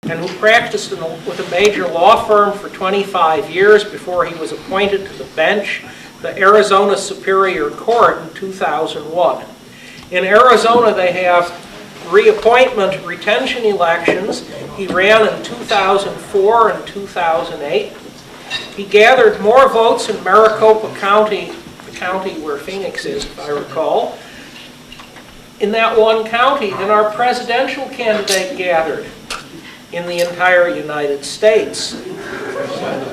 and who practiced with a major law firm for 25 years before he was appointed to the bench, the Arizona Superior Court in 2001. In Arizona, they have reappointment retention elections. He ran in 2004 and 2008. He gathered more votes in Maricopa County, the county where Phoenix is, if I recall, in that one county than our presidential candidate gathered in the entire United States.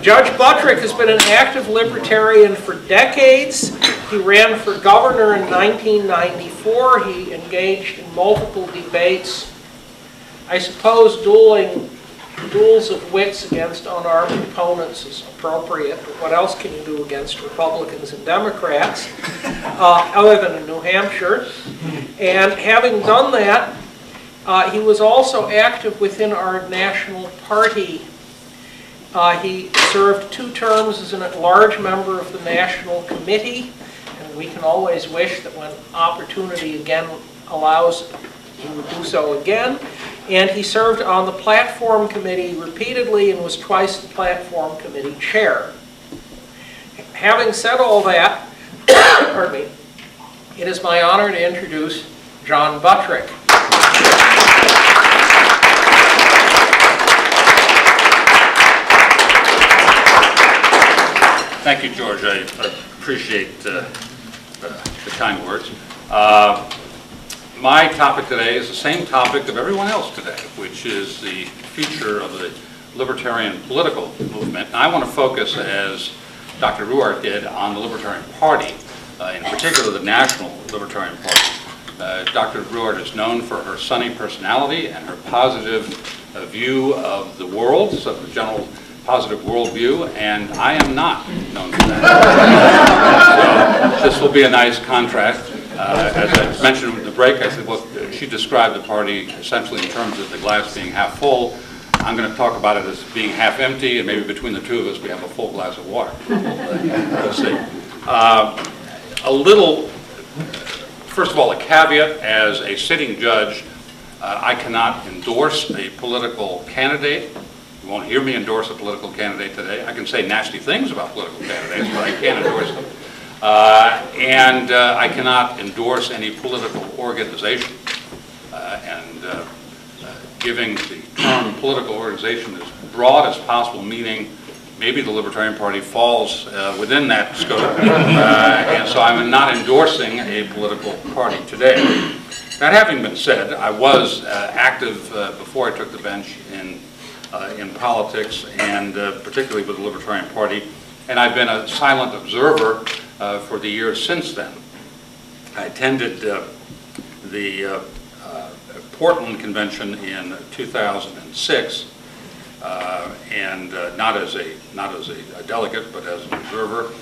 Judge Buttrick has been an active libertarian for decades. He ran for governor in 1994. He engaged in multiple debates. I suppose duels of wits against unarmed opponents is appropriate, but what else can you do against Republicans and Democrats, other than in New Hampshire? And having done that, he was also active within our national party. He served 2 terms as an at-large member of the National Committee, and we can always wish that when opportunity again allows, he would do so again. And he served on the Platform Committee repeatedly and was twice the Platform Committee chair. Having said all that, pardon me, it is my honor to introduce John Buttrick. Thank you, George. I appreciate the kind words. My topic today is the same topic of everyone else today, which is the future of the libertarian political movement. And I want to focus, as Dr. Ruart did, on the Libertarian Party, in particular the National Libertarian Party. Dr. Ruart is known for her sunny personality and her positive view of the world, so the general positive worldview, and I am not known for that. So this will be a nice contrast. As I mentioned in the break, I said, well, she described the party essentially in terms of the glass being half full. I'm going to talk about it as being half empty, and maybe between the two of us we have a full glass of water. We'll see. First of all, a caveat: as a sitting judge, I cannot endorse a political candidate. You won't hear me endorse a political candidate today. I can say nasty things about political candidates, but I can't endorse them. I cannot endorse any political organization. Giving the term political organization as broad as possible, meaning maybe the Libertarian Party falls within that scope. And so I'm not endorsing a political party today. That having been said, I was active before I took the bench in politics, and particularly with the Libertarian Party, and I've been a silent observer for the years since then. I attended the Portland Convention in 2006, and not as a delegate, but as an observer,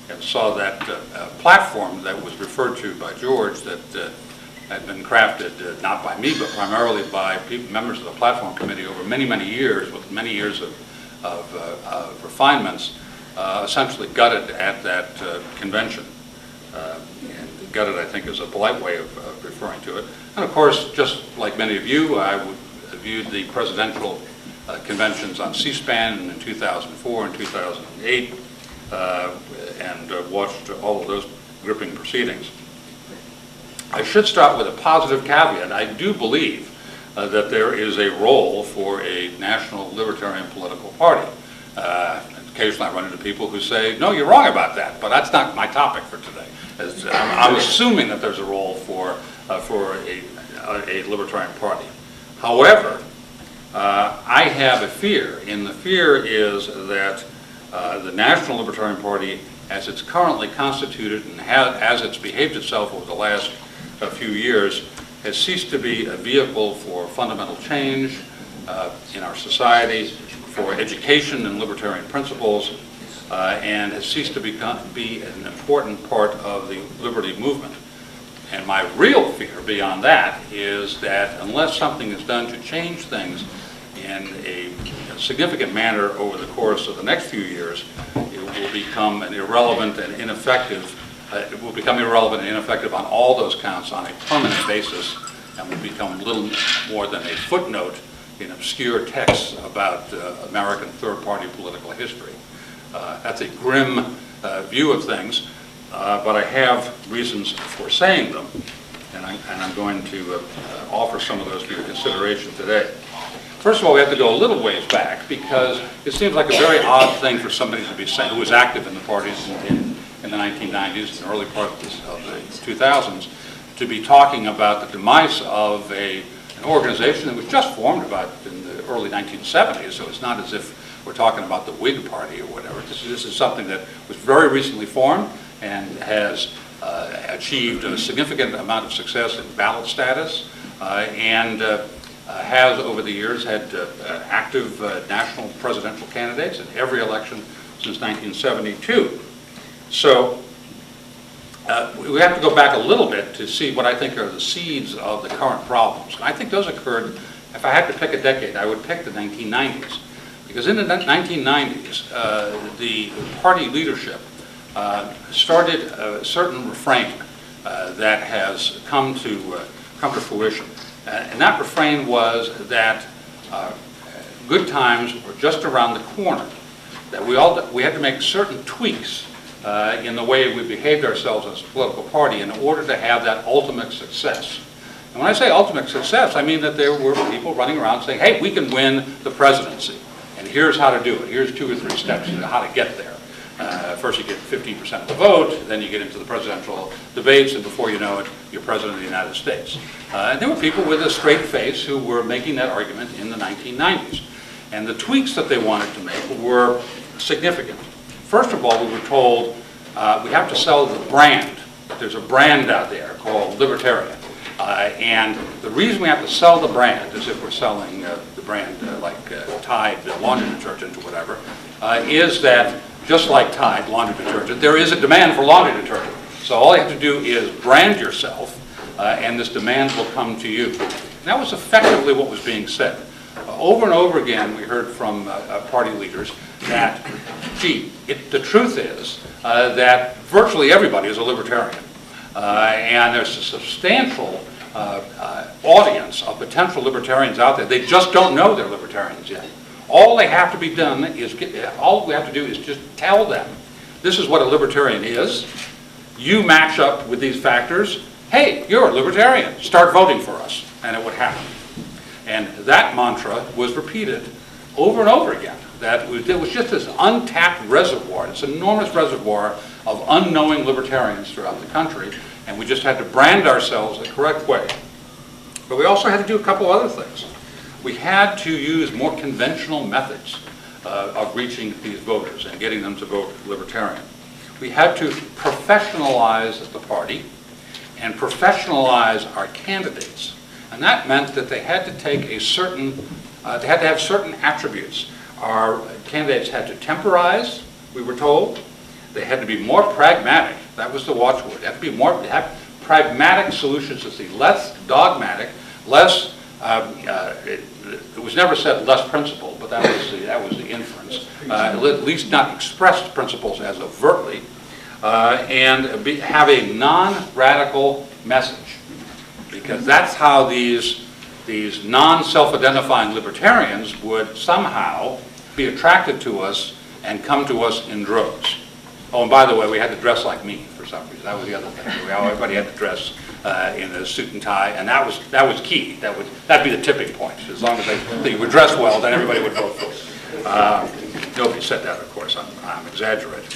and saw that platform that was referred to by George that had been crafted not by me, but primarily by members of the Platform Committee over many, many years, with many years of refinements, essentially gutted at that convention. And gutted, I think, is a polite way of referring to it. And of course, just like many of you, I viewed the presidential conventions on C-SPAN in 2004 and 2008, and watched all of those gripping proceedings. I should start with a positive caveat. I do believe that there is a role for a national libertarian political party. Occasionally I run into people who say, no, you're wrong about that, but that's not my topic for today. I'm assuming that there's a role for a libertarian party. However, I have a fear, and the fear is that the National Libertarian Party, as it's currently constituted and as it's behaved itself over the last few years, has ceased to be a vehicle for fundamental change in our society, for education and libertarian principles, and has ceased to be an important part of the liberty movement. And my real fear beyond that is that unless something is done to change things in a significant manner over the course of the next few years, it will become an irrelevant and ineffective. It will become irrelevant and ineffective on all those counts on a permanent basis, and will become little more than a footnote in obscure texts about American third-party political history. That's a grim view of things, but I have reasons for saying them, and I'm going to offer some of those for your consideration today. First of all, we have to go a little ways back, because it seems like a very odd thing for somebody to be saying, who was active in the parties in the 1990s and early part of the 2000s, to be talking about the demise of an organization that was just formed about in the early 1970s, so it's not as if we're talking about the Whig Party or whatever. This is something that was very recently formed and has achieved a significant amount of success in ballot status, and has over the years had active national presidential candidates in every election since 1972. So we have to go back a little bit to see what I think are the seeds of the current problems. I think those occurred, if I had to pick a decade, I would pick the 1990s. Because in the 1990s, the party leadership started a certain refrain that has come to fruition. And that refrain was that good times were just around the corner, that we had to make certain tweaks in the way we behaved ourselves as a political party in order to have that ultimate success. And when I say ultimate success, I mean that there were people running around saying, hey, we can win the presidency, and here's how to do it. Here's 2 or 3 steps to how to get there. First you get 15% of the vote, then you get into the presidential debates, and before you know it, you're president of the United States. And there were people with a straight face who were making that argument in the 1990s. And the tweaks that they wanted to make were significant. First of all, we were told we have to sell the brand. There's a brand out there called Libertarian. And the reason we have to sell the brand, as if we're selling the brand like Tide laundry detergent or whatever, is that just like Tide laundry detergent, there is a demand for laundry detergent. So all you have to do is brand yourself, and this demand will come to you. And that was effectively what was being said. Over and over again, we heard from party leaders that, gee, the truth is that virtually everybody is a libertarian. And there's a substantial audience of potential libertarians out there. They just don't know they're libertarians yet. All we have to do is just tell them, this is what a libertarian is. You match up with these factors. Hey, you're a libertarian. Start voting for us. And it would happen. And that mantra was repeated over and over again. That it was just this untapped reservoir, this enormous reservoir of unknowing libertarians throughout the country. And we just had to brand ourselves the correct way. But we also had to do a couple other things. We had to use more conventional methods of reaching these voters and getting them to vote Libertarian. We had to professionalize the party and professionalize our candidates. And that meant that they had to take they had to have certain attributes. Our candidates had to temporize, we were told. They had to be more pragmatic. That was the watchword. They had to be have pragmatic solutions to see, less dogmatic, less. It was never said less principled, but that was the inference. At least not expressed principles as overtly, and have a non-radical message, because that's how these non-self-identifying libertarians would somehow be attracted to us and come to us in droves. Oh, and by the way, we had to dress like me for some reason. That was the other thing. Everybody had to dress in a suit and tie, and that was key. That'd be the tipping point. As long as they would dress well, then everybody would vote for it. Nobody said that, of course. I'm exaggerating.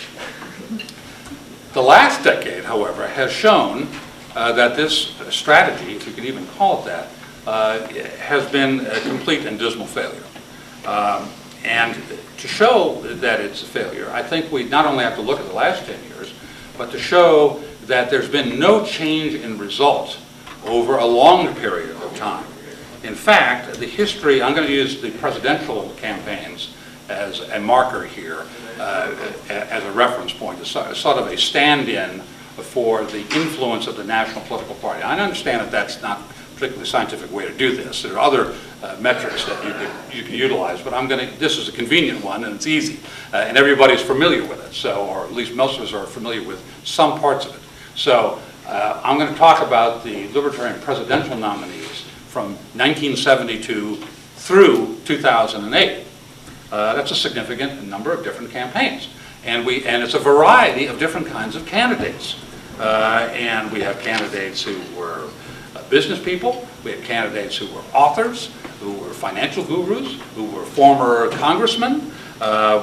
The last decade, however, has shown that this strategy, if you could even call it that, has been a complete and dismal failure. And to show that it's a failure, I think we not only have to look at the last 10 years, but to show that there's been no change in results over a long period of time. In fact, the history, I'm going to use the presidential campaigns as a marker here, as a reference point, as sort of a stand-in for the influence of the National Political Party. I understand that that's not a particularly scientific way to do this. There are other metrics that you can utilize, but this is a convenient one, and it's easy, and everybody's familiar with it, or at least most of us are familiar with some parts of it. So I'm going to talk about the Libertarian presidential nominees from 1972 through 2008. That's a significant number of different campaigns. And it's a variety of different kinds of candidates. And we have candidates who were business people, we had candidates who were authors, who were financial gurus, who were former congressmen,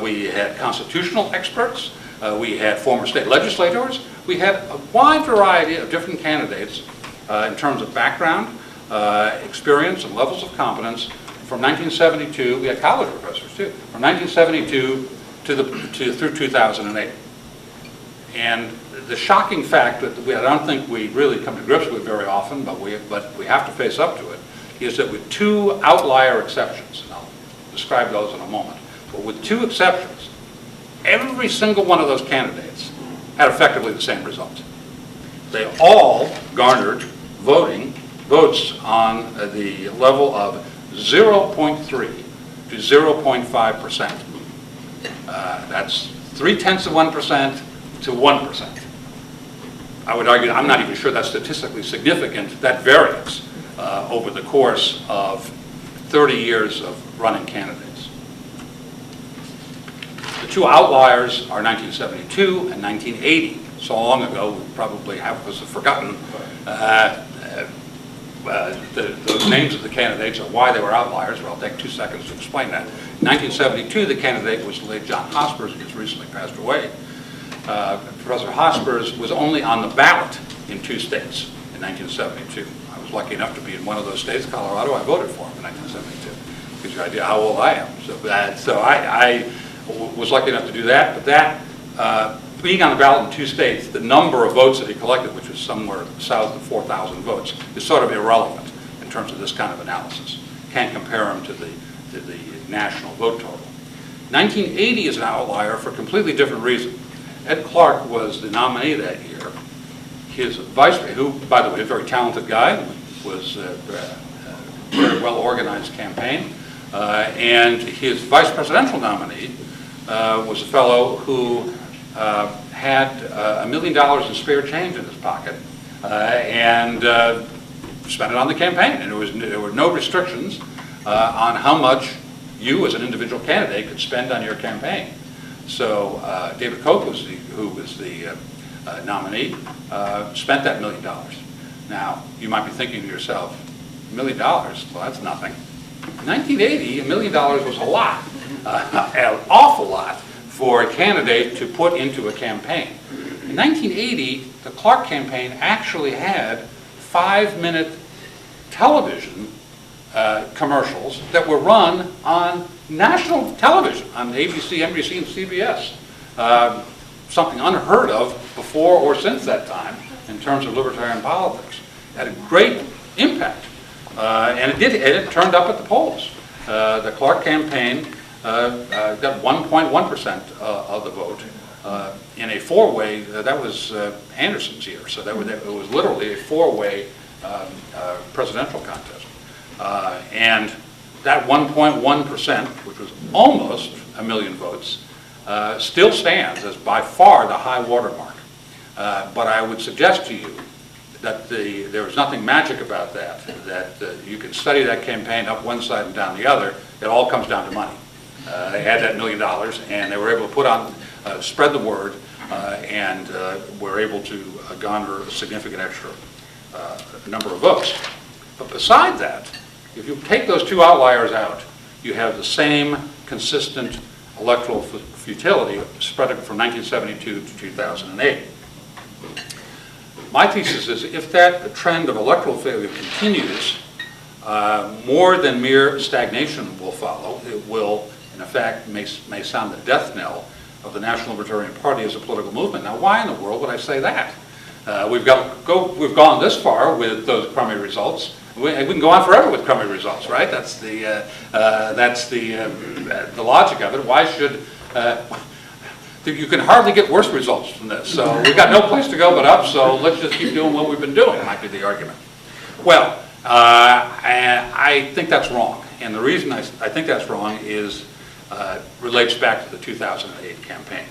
we had constitutional experts, we had former state legislators, we had a wide variety of different candidates in terms of background, experience, and levels of competence. From 1972, we had college professors too, from 1972 through 2008. And the shocking fact that I don't think we really come to grips with very often, but we have to face up to it, is that with two outlier exceptions, and I'll describe those in a moment, but with two exceptions, every single one of those candidates had effectively the same result. They all garnered votes on the level of 0.3 to 0.5%. That's 0.3% to 1%. I would argue, I'm not even sure that's statistically significant, that variance over the course of 30 years of running candidates. The two outliers are 1972 and 1980. So long ago, probably half of us have forgotten those names of the candidates or why they were outliers, but I'll take 2 seconds to explain that. In 1972, the candidate was the late John Hospers, who just recently passed away. Professor Hospers was only on the ballot in 2 states in 1972. I was lucky enough to be in one of those states, Colorado. I voted for him in 1972. Gives you an idea how old I am. So I was lucky enough to do that. But that, being on the ballot in 2 states, the number of votes that he collected, which was somewhere south of 4,000 votes, is sort of irrelevant in terms of this kind of analysis. Can't compare him to the national vote total. 1980 is an outlier for a completely different reason. Ed Clark was the nominee that year. His vice, who, by the way, a very talented guy, was a very well-organized campaign, and his vice presidential nominee was a fellow who had $1 million in spare change in his pocket and spent it on the campaign. And there were no restrictions on how much you, as an individual candidate, could spend on your campaign. So David Koch, who was the nominee, spent that $1 million. Now, you might be thinking to yourself, $1 million? Well, that's nothing. In 1980, $1 million was a lot, an awful lot for a candidate to put into a campaign. In 1980, the Clark campaign actually had 5-minute television commercials that were run on national television, on ABC, NBC, and CBS. Something unheard of before or since that time in terms of libertarian politics. It had a great impact, and it turned up at the polls. The Clark campaign got 1.1% of the vote in a 4-way. That was Anderson's year, so it was literally a 4-way presidential contest. And that 1.1%, which was almost 1 million votes, still stands as by far the high watermark. But I would suggest to you that there was nothing magic about that, you can study that campaign up one side and down the other. It all comes down to money. They had that $1 million, and they were able to put on, spread the word, and were able to garner a significant extra number of votes. But beside that, if you take those 2 outliers out, you have the same consistent electoral futility spread from 1972 to 2008. My thesis is if that trend of electoral failure continues, more than mere stagnation will follow. It will, in effect, may sound the death knell of the National Libertarian Party as a political movement. Now, why in the world would I say that? We've gone this far with those crummy results. We can go on forever with crummy results, right? That's the logic of it. Why should you can hardly get worse results from this? So we've got no place to go but up. So let's just keep doing what we've been doing. Might be the argument. Well, I think that's wrong, and the reason I think that's wrong is relates back to the 2008 campaign.